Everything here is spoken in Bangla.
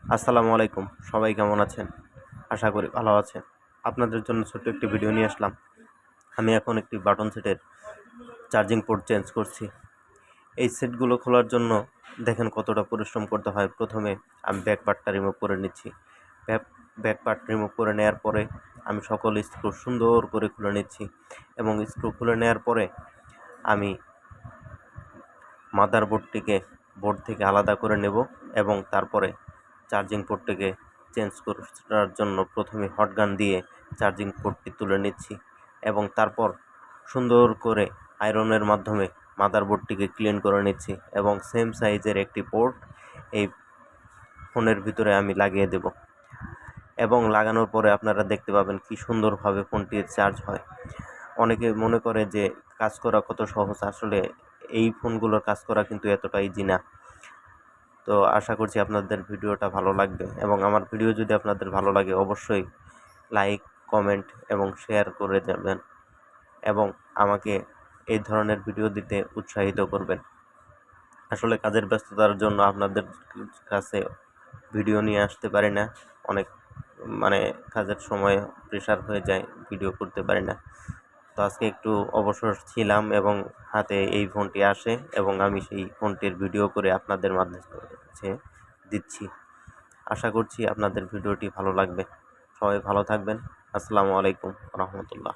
আসসালামু আলাইকুম। সবাই কেমন আছেন? আশা করি ভালো আছেন। আপনাদের জন্য ছোট্ট একটি ভিডিও নিয়ে আসলাম। আমি এখন একটি বাটন সেটের চার্জিং পোর্ট চেঞ্জ করছি। এই সেটগুলো খোলার জন্য দেখেন কতটা পরিশ্রম করতে হয়। প্রথমে আমি ব্যাক পার্টটা রিমুভ করে নিচ্ছি। ব্যাক ব্যাক পার্ট রিমুভ করে নেওয়ার পরে আমি সকল স্ক্রু সুন্দর করে খুলে নিচ্ছি এবং স্ক্রু খুলে নেওয়ার পরে আমি মাদারবোর্ডটিকে বোর্ড থেকে আলাদা করে নেব এবং তারপরে চার্জিং পোর্টটিকে চেঞ্জ করার জন্য প্রথমে হট গান দিয়ে চার্জিং পোর্টটি তুলে নিচ্ছি এবং তারপর সুন্দর করে আয়রনের মাধ্যমে মাদারবোর্ডটিকে ক্লিন করে নিচ্ছি এবং সেম সাইজের একটি পোর্ট এই ফোনের ভিতরে আমি লাগিয়ে দেব এবং লাগানোর পরে আপনারা দেখতে পাবেন কি সুন্দরভাবে ফোনটি চার্জ হয়। অনেকে মনে করে যে কাজ করা কত সহজ, আসলে এই ফোনগুলোর কাজ করা কিন্তু এতটা ইজি না। তো আশা করছি আপনাদের ভিডিওটা ভালো লাগবে এবং আমার ভিডিও যদি আপনাদের ভালো লাগে অবশ্যই লাইক, কমেন্ট এবং শেয়ার করে যাবেন এবং আমাকে এই ধরনের ভিডিও দিতে উৎসাহিত করবেন। আসলে কাজের ব্যস্ততার জন্য আপনাদের কাছে ভিডিও নিয়ে আসতে পারি না। অনেক কাজের সময় প্রেশার হয়ে যায়, ভিডিও করতে পারি না। তো আজকে একটু অবসর ছিলাম এবং হাতে এই ফোনটি আসে এবং আমি সেই ফোনটির ভিডিও করে আপনাদের মাঝে দিচ্ছি। আশা করছি আপনাদের ভিডিওটি ভালো লাগবে। সবাই ভালো থাকবেন। আসসালামু আলাইকুম ওয়া রাহমাতুল্লাহ।